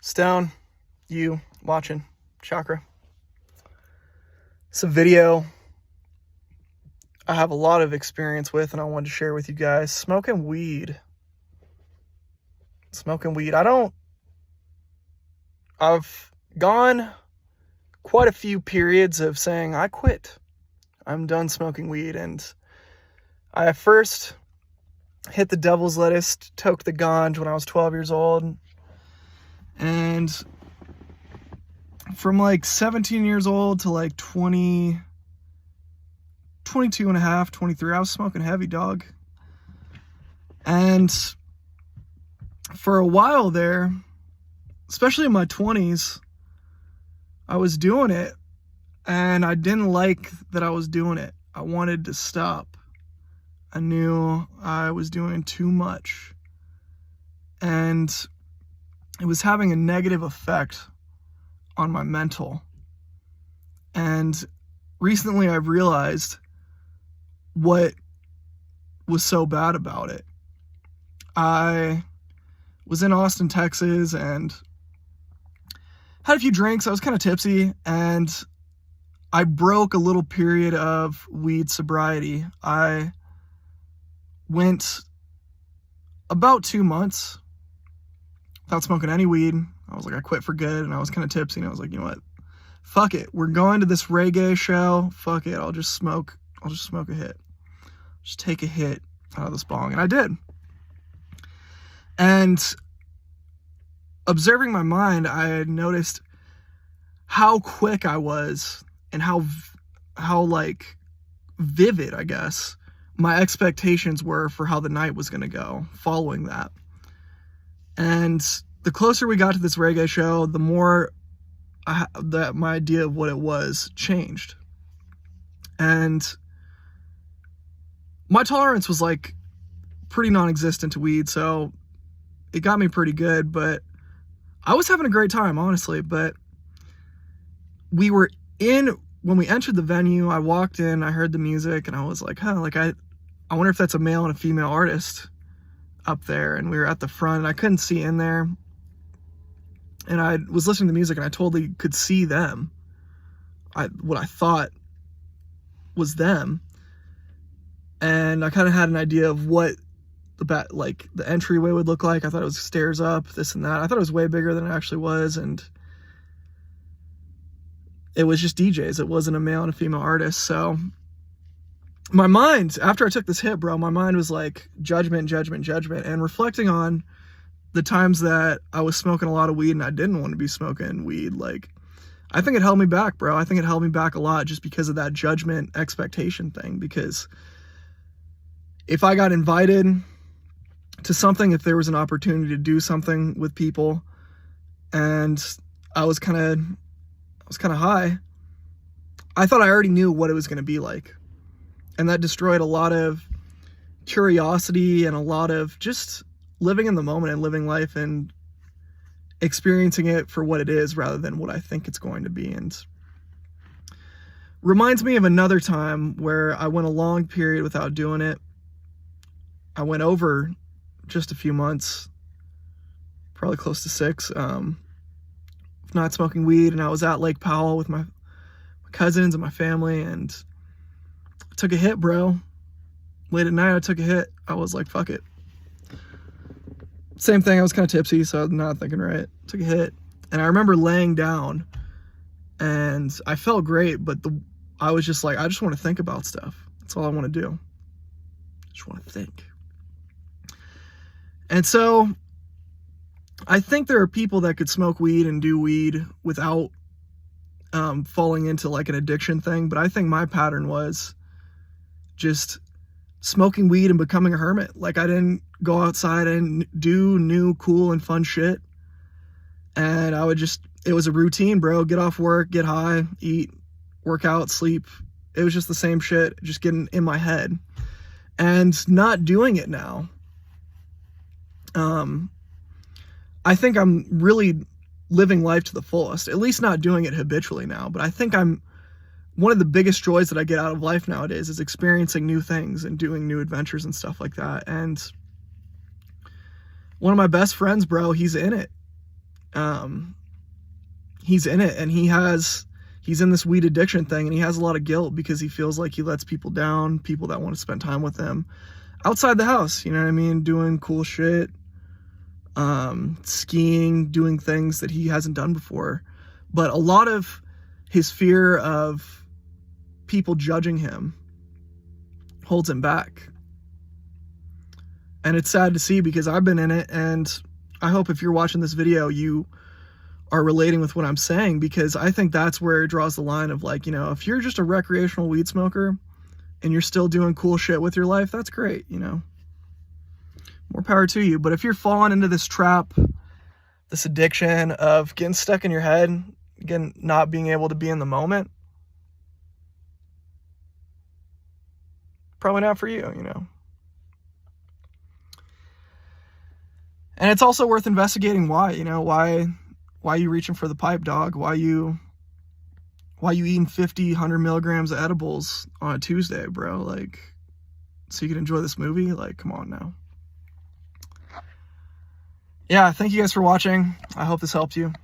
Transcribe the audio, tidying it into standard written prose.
Stone, you watching Chakra. It's a video I have a lot of experience with and I wanted to share with you guys. Smoking weed. I've gone quite a few periods of saying I quit. I'm done smoking weed, and I first hit the devil's lettuce, toked the ganj when I was 12 years old. And from like 17 years old to like 22 and a half, 23, I was smoking heavy, dog. And for a while there, especially in my 20s, I was doing it and I didn't like that I was doing it. I wanted to stop. I knew I was doing too much. And it was having a negative effect on my mental. And recently I've realized what was so bad about it. I was in Austin, Texas, and had a few drinks. I was kind of tipsy, and I broke a little period of weed sobriety. I went about 2 months without smoking any weed. I was like, I quit for good, and I was kind of tipsy, and I was like, you know what? Fuck it. We're going to this reggae show. Fuck it. I'll just smoke a hit. Just take a hit out of this bong. And I did. And observing my mind, I had noticed how quick I was and how like vivid, I guess, my expectations were for how the night was going to go following that. And the closer we got to this reggae show, the more that my idea of what it was changed. And my tolerance was like pretty non-existent to weed, so it got me pretty good, but I was having a great time, honestly. But when we entered the venue, I walked in, I heard the music, and I was like, I wonder if that's a male and a female artist up there. And we were at the front, and I couldn't see in there. And I was listening to music, and I totally could see them. What I thought was them. And I kind of had an idea of what the entryway would look like. I thought it was stairs up, this and that. I thought it was way bigger than it actually was, and it was just DJs. It wasn't a male and a female artist. So my mind, after I took this hit, bro, my mind was like judgment. And reflecting on the times that I was smoking a lot of weed and I didn't want to be smoking weed, like, I think it held me back, bro. I think it held me back a lot just because of that judgment expectation thing. Because if I got invited to something, if there was an opportunity to do something with people, and I was kind of high, I thought I already knew what it was going to be like. And that destroyed a lot of curiosity and a lot of just living in the moment and living life and experiencing it for what it is rather than what I think it's going to be. And reminds me of another time where I went a long period without doing it. I went over just a few months, probably close to 6, not smoking weed, and I was at Lake Powell with my cousins and my family, and I took a hit, bro. Late at night, I took a hit. I was like, fuck it. Same thing, I was kind of tipsy, so I was not thinking right. Took a hit, and I remember laying down, and I felt great, but I was just like, I just want to think about stuff. That's all I want to do. I just want to think. And so I think there are people that could smoke weed and do weed without falling into like an addiction thing. But I think my pattern was just smoking weed and becoming a hermit. Like, I didn't go outside and do new, cool, and fun shit. And it was a routine, bro. Get off work, get high, eat, work out, sleep. It was just the same shit, just getting in my head. And not doing it now. I think I'm really living life to the fullest, at least not doing it habitually now. But I think one of the biggest joys that I get out of life nowadays is experiencing new things and doing new adventures and stuff like that. And one of my best friends, bro, he's in it. he's in it, and he's in this weed addiction thing, and he has a lot of guilt because he feels like he lets people down, people that want to spend time with him outside the house, you know what I mean? Doing cool shit, skiing, doing things that he hasn't done before. But a lot of his fear of people judging him holds him back. And it's sad to see because I've been in it, and I hope if you're watching this video, you are relating with what I'm saying, because I think that's where it draws the line of, like, you know, if you're just a recreational weed smoker and you're still doing cool shit with your life, that's great, you know. More power to you. But if you're falling into this trap, this addiction of getting stuck in your head, again, not being able to be in the moment, probably not for you, you know. And it's also worth investigating why, you know, why you reaching for the pipe, dog? Why you eating 50, 100 milligrams of edibles on a Tuesday, bro? Like, so you can enjoy this movie? Like, come on now. Yeah, thank you guys for watching. I hope this helped you.